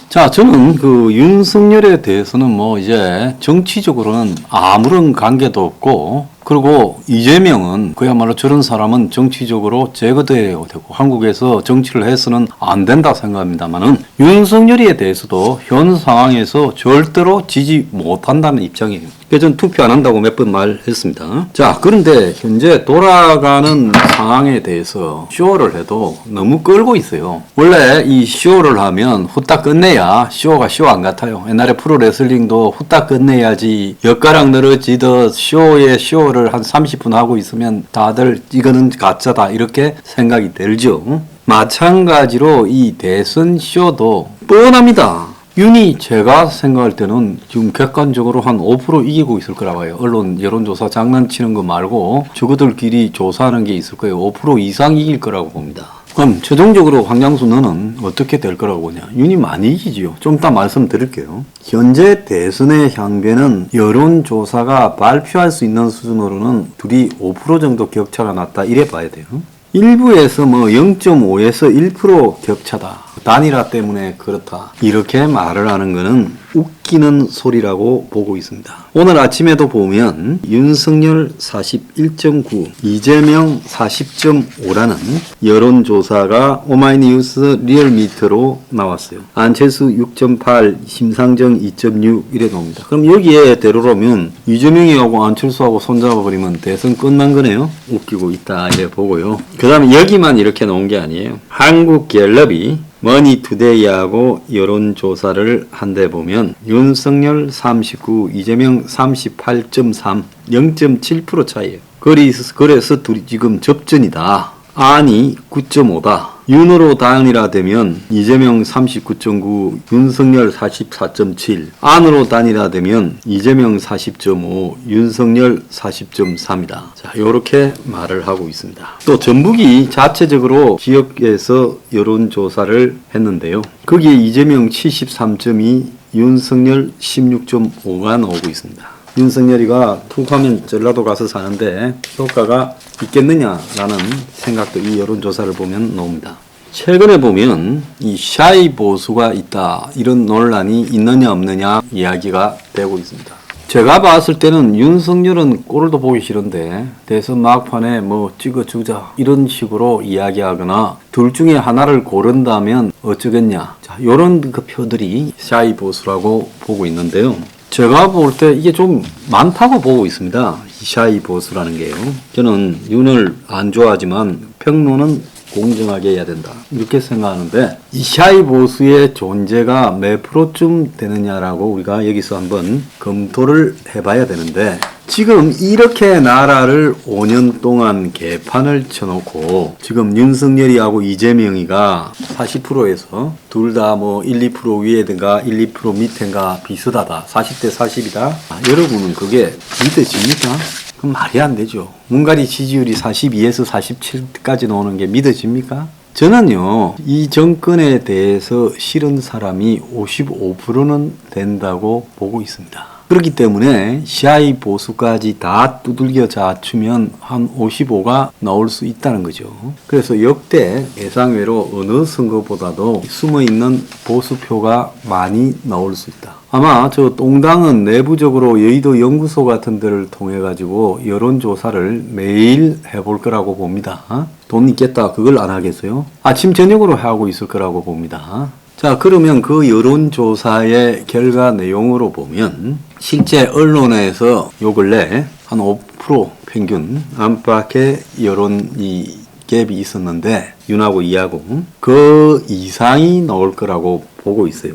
자, 저는 그 윤석열에 대해서는 뭐 이제 정치적으로는 아무런 관계도 없고, 그리고 이재명은 그야말로 저런 사람은 정치적으로 제거되어야 되고 한국에서 정치를 해서는 안 된다 생각합니다만은 윤석열에 대해서도 현 상황에서 절대로 지지 못한다는 입장이에요. 그래서 저는 투표 안 한다고 몇 번 말했습니다. 자, 그런데 현재 돌아가는 상황에 대해서 쇼를 해도 너무 끌고 있어요. 원래 이 쇼를 하면 후딱 끝내야 쇼가 쇼 안 같아요. 옛날에 프로레슬링도 후딱 끝내야지 엿가락 늘어지듯 쇼에 쇼를 한 30분 하고 있으면 다들 이거는 가짜다 이렇게 생각이 들죠. 마찬가지로 이 대선 쇼도 뻔합니다. 윤이 제가 생각할 때는 지금 객관적으로 한 5% 이기고 있을 거라 봐요. 언론 여론조사 장난치는 거 말고 저거들끼리 조사하는 게 있을 거예요. 5% 이상 이길 거라고 봅니다. 그럼 최종적으로 황장수 너는 어떻게 될 거라고 보냐? 윤이 많이 이기지요. 좀 이따 말씀드릴게요. 현재 대선의 향배는 여론조사가 발표할 수 있는 수준으로는 둘이 5% 정도 격차가 났다 이래 봐야 돼요. 일부에서 뭐 0.5에서 1% 격차다. 단일화 때문에 그렇다. 이렇게 말을 하는 거는 웃기는 소리라고 보고 있습니다. 오늘 아침에도 보면 윤석열 41.9, 이재명 40.5라는 여론조사가 오마이뉴스 리얼미터로 나왔어요. 안철수 6.8, 심상정 2.6 이래 나옵니다. 그럼 여기에 대로라면 이재명이하고 안철수하고 손잡아버리면 대선 끝난 거네요. 웃기고 있다 이래 보고요. 그 다음에 여기만 이렇게 나온 게 아니에요. 한국갤럽이 머니투데이하고 여론조사를 한데 보면 윤석열 39, 이재명 38.3, 0.7% 차이에요. 그래서 둘이 지금 접전이다. 안이 9.5다. 윤으로 단일화되면 이재명 39.9, 윤석열 44.7, 안으로 단일화되면 이재명 40.5, 윤석열 40.3이다. 자, 요렇게 말을 하고 있습니다. 또 전북이 자체적으로 지역에서 여론조사를 했는데요. 거기에 이재명 73.2, 윤석열 16.5가 나오고 있습니다. 윤석열이가 툭하면 전라도 가서 사는데 효과가 있겠느냐라는 생각도 이 여론조사를 보면 나옵니다. 최근에 보면 이 샤이 보수가 있다 이런 논란이 있느냐 없느냐 이야기가 되고 있습니다. 제가 봤을 때는 윤석열은 꼴도 보기 싫은데 대선 막판에 뭐 찍어주자 이런 식으로 이야기하거나 둘 중에 하나를 고른다면 어쩌겠냐, 자, 이런 그 표들이 샤이 보수라고 보고 있는데요. 제가 볼 때 이게 좀 많다고 보고 있습니다. 이 샤이 보수라는 게요. 저는 윤을 안 좋아하지만 평론은 공정하게 해야 된다 이렇게 생각하는데, 이 샤이 보수의 존재가 몇 프로쯤 되느냐라고 우리가 여기서 한번 검토를 해봐야 되는데, 지금 이렇게 나라를 5년 동안 개판을 쳐놓고 지금 윤석열이하고 이재명이가 40%에서 둘 다 뭐 1, 2% 위에든가 1, 2% 밑인가 비슷하다. 40대 40이다. 여러분은 그게 믿어집니까? 그럼 말이 안 되죠. 문가리 지지율이 42에서 47까지 나오는 게 믿어집니까? 저는요, 이 정권에 대해서 싫은 사람이 55%는 된다고 보고 있습니다. 그렇기 때문에 샤이 보수까지 다 두들겨 잡으면 한 55가 나올 수 있다는 거죠. 그래서 역대 예상외로 어느 선거보다도 숨어있는 보수표가 많이 나올 수 있다. 아마 저 똥당은 내부적으로 여의도 연구소 같은 데를 통해 가지고 여론조사를 매일 해볼 거라고 봅니다. 돈 있겠다 그걸 안 하겠어요? 아침 저녁으로 하고 있을 거라고 봅니다. 자, 그러면 그 여론조사의 결과 내용으로 보면 실제 언론에서 요 근래 한 5% 평균 안팎의 여론 이 갭이 있었는데 윤하고 이하고 그 이상이 나올 거라고 보고 있어요.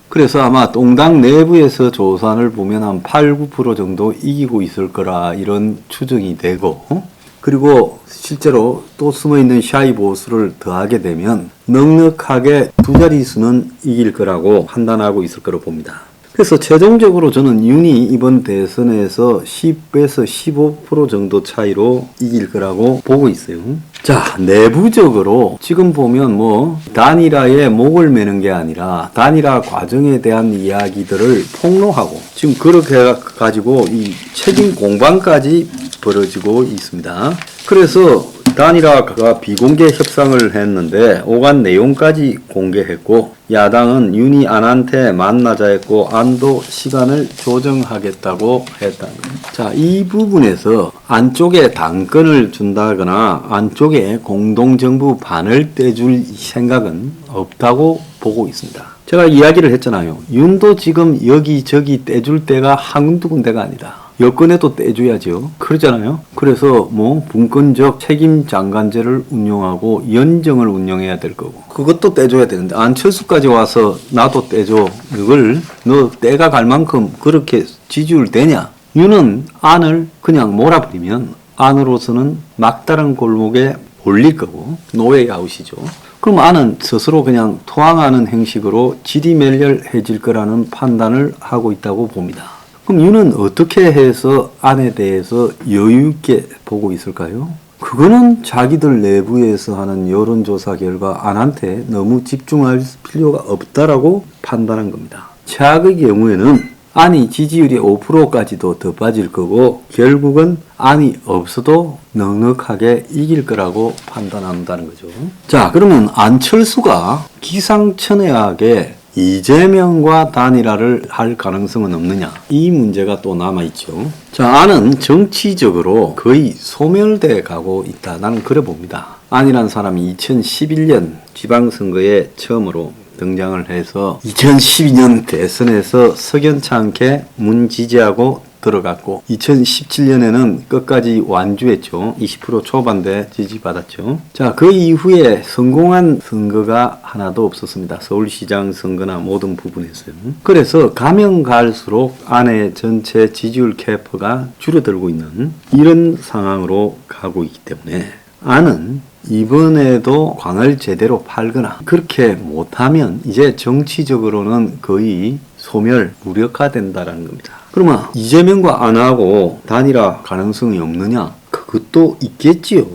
그래서 아마 똥당 내부에서 조사를 보면 한 8, 9% 정도 이기고 있을 거라 이런 추정이 되고, 그리고 실제로 또 숨어있는 샤이 보수를 더하게 되면 넉넉하게 두 자릿수는 이길 거라고 판단하고 있을 거로 봅니다. 그래서 최종적으로 저는 윤이 이번 대선에서 10에서 15% 정도 차이로 이길 거라고 보고 있어요. 자, 내부적으로 지금 보면 뭐 단일화에 목을 매는 게 아니라 단일화 과정에 대한 이야기들을 폭로하고 지금 그렇게 가지고 이 책임 공방까지 벌어지고 있습니다. 그래서 단일화가 비공개 협상을 했는데 오간 내용까지 공개했고 야당은 윤이 안한테 만나자 했고 안도 시간을 조정하겠다고 했다는 겁니다. 자, 이 부분에서 안쪽에 당권을 준다거나 안쪽에 공동정부 반을 떼줄 생각은 없다고 보고 있습니다. 제가 이야기를 했잖아요. 윤도 지금 여기저기 떼줄 때가 한두 군데가 아니다. 여권에도 떼줘야죠. 그러잖아요. 그래서 뭐 분권적 책임 장관제를 운용하고 연정을 운영해야 될 거고 그것도 떼줘야 되는데 안철수까지 와서 나도 떼줘. 이걸 너 때가 갈 만큼 그렇게 지지율 되냐? 윤은 안을 그냥 몰아버리면 안으로서는 막다른 골목에 올릴 거고 노예 아웃이죠. 그럼 안은 스스로 그냥 토항하는 형식으로 지리멸렬해질 거라는 판단을 하고 있다고 봅니다. 그럼 윤은 어떻게 해서 안에 대해서 여유 있게 보고 있을까요? 그거는 자기들 내부에서 하는 여론조사 결과 안한테 너무 집중할 필요가 없다라고 판단한 겁니다. 최악의 경우에는 안이 지지율이 5%까지도 더 빠질 거고 결국은 안이 없어도 넉넉하게 이길 거라고 판단한다는 거죠. 자, 그러면 안철수가 기상천외하게 이재명과 단일화를 할 가능성은 없느냐? 이 문제가 또 남아있죠. 자, 안은 정치적으로 거의 소멸돼 가고 있다. 나는 그래 봅니다. 안이라는 사람이 2011년 지방선거에 처음으로 등장을 해서 2012년 대선에서 석연치 않게 문지지하고 들어갔고 2017년에는 끝까지 완주했죠. 20% 초반대 지지받았죠. 자, 그 이후에 성공한 선거가 하나도 없었습니다. 서울시장 선거나 모든 부분에서요. 그래서 가면 갈수록 안의 전체 지지율 캐퍼가 줄어들고 있는 이런 상황으로 가고 있기 때문에 안은 이번에도 광을 제대로 팔거나 그렇게 못하면 이제 정치적으로는 거의 소멸, 무력화된다라는 겁니다. 그러면 이재명과 안하고 단일화 가능성이 없느냐? 그것도 있겠지요.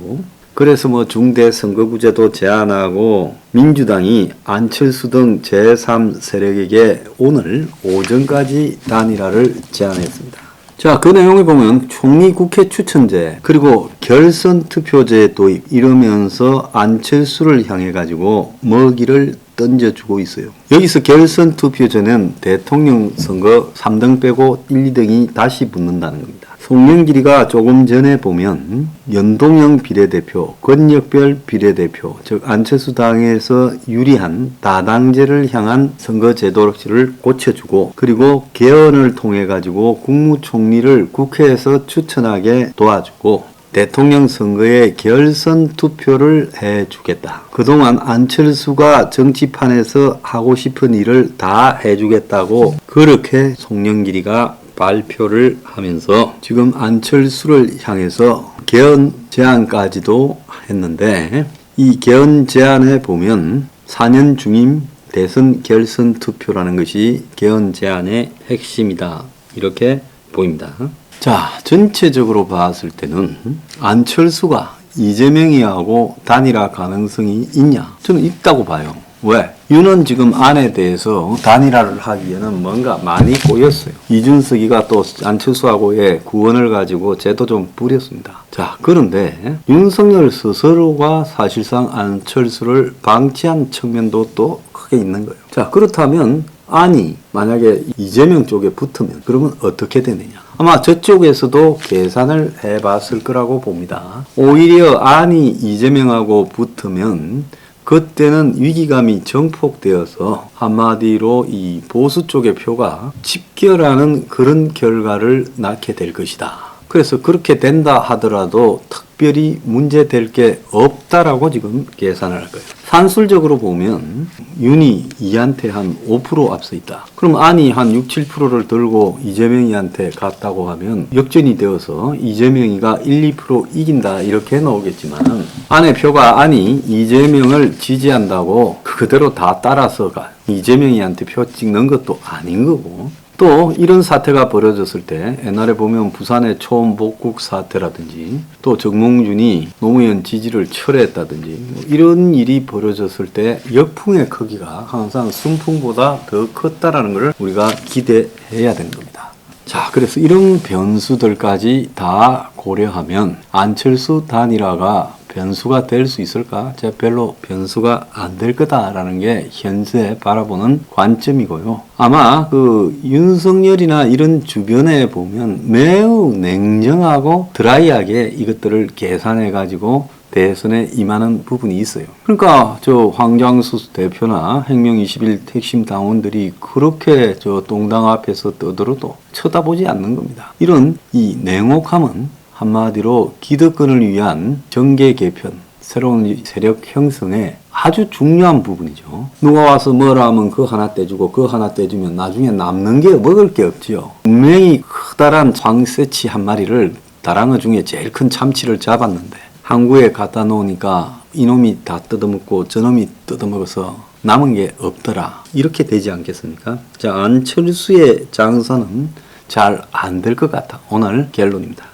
그래서 뭐 중대 선거구제도 제안하고 민주당이 안철수 등 제3 세력에게 오늘 오전까지 단일화를 제안했습니다. 자, 그 내용을 보면 총리 국회 추천제 그리고 결선 투표제 도입 이러면서 안철수를 향해 가지고 먹이를 던져주고 있어요. 여기서 결선 투표제는 대통령 선거 3등 빼고 1, 2등이 다시 붙는다는 겁니다. 송영길이가 조금 전에 보면 연동형 비례대표, 권역별 비례대표, 즉 안철수 당에서 유리한 다당제를 향한 선거제도를 고쳐주고 그리고 개헌을 통해 가지고 국무총리를 국회에서 추천하게 도와주고 대통령 선거에 결선 투표를 해주겠다. 그동안 안철수가 정치판에서 하고 싶은 일을 다 해주겠다고 그렇게 송영길이가 발표를 하면서 지금 안철수를 향해서 개헌 제안까지도 했는데 이 개헌 제안에 보면 4년 중임 대선 결선 투표라는 것이 개헌 제안의 핵심이다. 이렇게 보입니다. 자, 전체적으로 봤을 때는 안철수가 이재명이하고 단일화 가능성이 있냐? 저는 있다고 봐요. 왜? 윤은 지금 안에 대해서 단일화를 하기에는 뭔가 많이 꼬였어요. 이준석이가 또 안철수하고의 구원을 가지고 쟤도 좀 부렸습니다. 자, 그런데 윤석열 스스로가 사실상 안철수를 방치한 측면도 또 크게 있는 거예요. 자, 그렇다면 안이 만약에 이재명 쪽에 붙으면 그러면 어떻게 되느냐? 아마 저쪽에서도 계산을 해봤을 거라고 봅니다. 오히려 안이 이재명하고 붙으면 그때는 위기감이 정폭되어서 한마디로 이 보수 쪽의 표가 집결하는 그런 결과를 낳게 될 것이다. 그래서 그렇게 된다 하더라도 특별히 문제될 게 없다라고 지금 계산을 할 거예요. 산술적으로 보면 윤이 이한테 한 5% 앞서 있다. 그럼 안이 한 6, 7%를 들고 이재명이한테 갔다고 하면 역전이 되어서 이재명이가 1, 2% 이긴다 이렇게 나오겠지만 안의 표가 안이 이재명을 지지한다고 그대로 다 따라서 이재명이한테 표 찍는 것도 아닌 거고 또 이런 사태가 벌어졌을 때 옛날에 보면 부산의 초원복국 사태라든지 또 정몽준이 노무현 지지를 철회했다든지 뭐 이런 일이 벌어졌을 때 역풍의 크기가 항상 순풍보다 더 컸다라는 것을 우리가 기대해야 되는 겁니다. 자, 그래서 이런 변수들까지 다 고려하면 안철수 단일화가 변수가 될 수 있을까? 제가 별로 변수가 안 될 거다라는 게 현재 바라보는 관점이고요. 아마 그 윤석열이나 이런 주변에 보면 매우 냉정하고 드라이하게 이것들을 계산해 가지고 대선에 임하는 부분이 있어요. 그러니까 저 황장수 대표나 행명 21 핵심 당원들이 그렇게 저 동당 앞에서 떠들어도 쳐다보지 않는 겁니다. 이런 이 냉혹함은 한마디로 기득권을 위한 정계 개편, 새로운 세력 형성에 아주 중요한 부분이죠. 누가 와서 뭐라 하면 그거 하나 떼주고 그거 하나 떼주면 나중에 남는 게 먹을 게 없죠. 분명히 커다란 장새치 한 마리를 다랑어 중에 제일 큰 참치를 잡았는데 항구에 갖다 놓으니까 이놈이 다 뜯어먹고 저놈이 뜯어먹어서 남은 게 없더라. 이렇게 되지 않겠습니까? 자, 안철수의 장사는 잘 안 될 것 같아. 오늘 결론입니다.